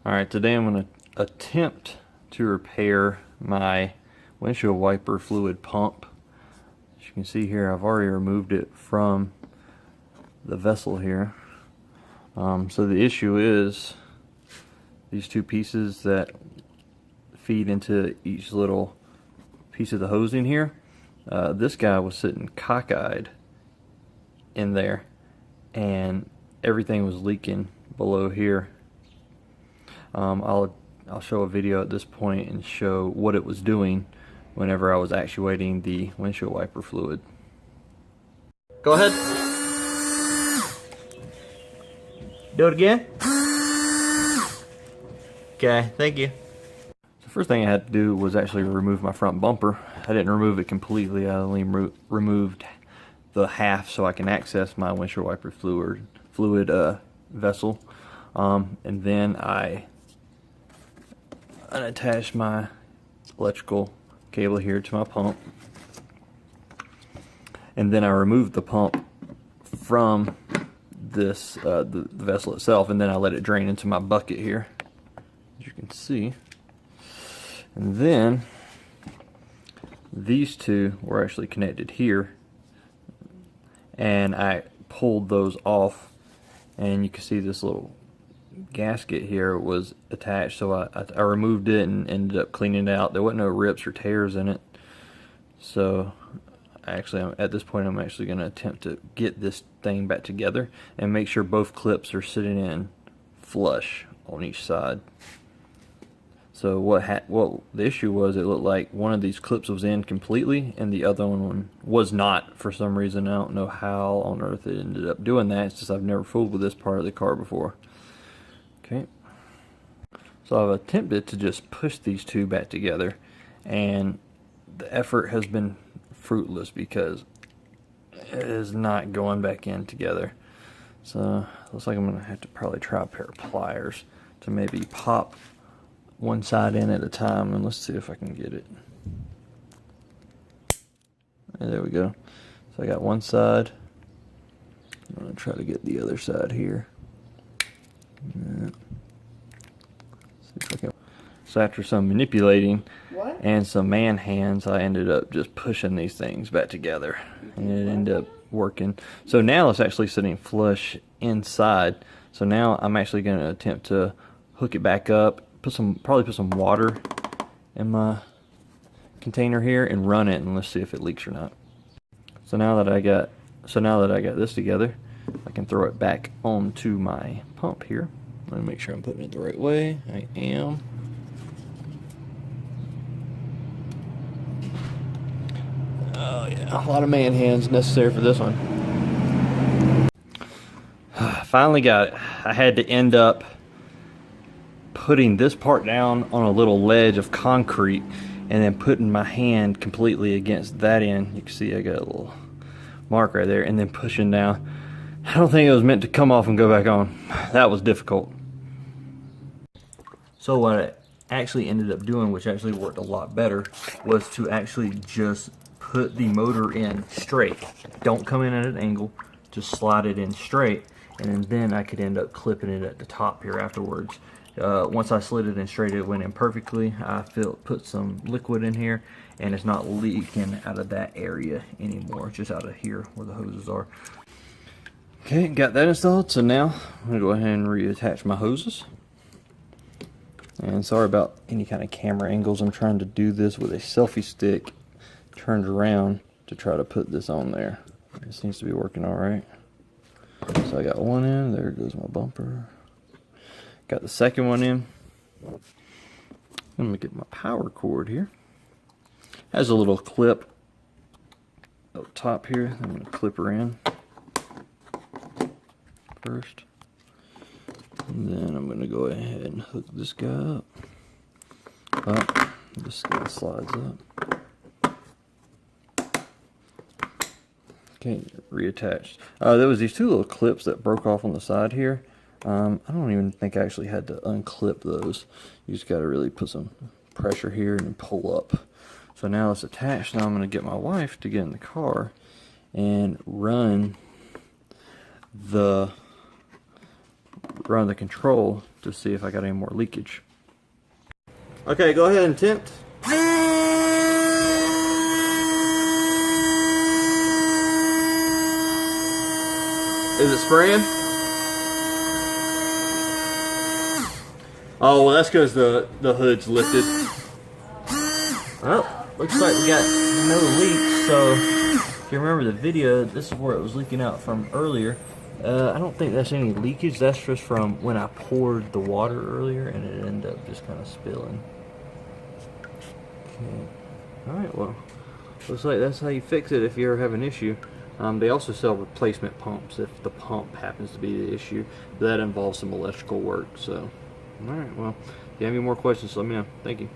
Alright, today I'm going to attempt to repair my windshield wiper fluid pump. As you can see here, I've already removed it from the vessel here. So the issue is these two pieces that feed into each little piece of the hosing here. This guy was sitting cockeyed in there and everything was leaking below here. I'll show a video at this point and show what it was doing whenever I was actuating the windshield wiper fluid. Go ahead. Do it again. Okay, thank you. The first thing I had to do was actually remove my front bumper. I didn't remove it completely. I only removed the half so I can access my windshield wiper fluid vessel. And then I unattached my electrical cable here to my pump, and then I removed the pump from this the vessel itself, and then I let it drain into my bucket here, as you can see. And then these two were actually connected here, and I pulled those off, and you can see this little gasket here was attached, so I removed it and ended up cleaning it out. There wasn't no rips or tears in it, so actually at this point I'm actually going to attempt to get this thing back together and make sure both clips are sitting in flush on each side. So what the issue was, it looked like one of these clips was in completely and the other one was not for some reason. I don't know how on earth it ended up doing that. It's just I've never fooled with this part of the car before. Okay, so I've attempted to just push these two back together, and the effort has been fruitless because it is not going back in together. So looks like I'm going to have to probably try a pair of pliers to maybe pop one side in at a time, and let's see if I can get it. And there we go. So I got one side. I'm going to try to get the other side here. Yeah. See if I can. So after some manipulating and some man hands, I ended up just pushing these things back together, and it ended up working. So now it's actually sitting flush inside. So now I'm actually going to attempt to hook it back up, probably put some water in my container here and run it, and let's see if it leaks or not. So now that I got this together, I can throw it back onto my pump here. Let me make sure I'm putting it the right way. I am. Oh yeah, a lot of man hands necessary for this one. Finally got it. I had to end up putting this part down on a little ledge of concrete and then putting my hand completely against that end. You can see I got a little mark right there, and then pushing down. I don't think it was meant to come off and go back on. That was difficult. So what I actually ended up doing, which actually worked a lot better, was to actually just put the motor in straight. Don't come in at an angle, just slide it in straight, and then I could end up clipping it at the top here afterwards. Once I slid it in straight, it went in perfectly. I put some liquid in here, and it's not leaking out of that area anymore, just out of here where the hoses are. Okay, got that installed, so now I'm going to go ahead and reattach my hoses. And sorry about any kind of camera angles. I'm trying to do this with a selfie stick turned around to try to put this on there. It seems to be working alright. So I got one in, there goes my bumper. Got the second one in. I'm going to get my power cord here. Has a little clip up top here. I'm going to clip her in first. And then I'm going to go ahead and hook this guy up. Oh, this guy slides up. Okay, reattached. There was these two little clips that broke off on the side here. I don't even think I actually had to unclip those. You just got to really put some pressure here and pull up. So now it's attached. Now I'm going to get my wife to get in the car and run the run the control to see if I got any more leakage. Okay, go ahead and tempt. Is it spraying? Oh, well, that's because the hood's lifted. Well, looks like we got no leaks. So if you remember the video, this is where it was leaking out from earlier. I don't think that's any leakage. That's just from when I poured the water earlier and it ended up just kind of spilling. Okay. Alright, well, looks like that's how you fix it if you ever have an issue. They also sell replacement pumps if the pump happens to be the issue. That involves some electrical work. So, alright, well, if you have any more questions, let me know. Thank you.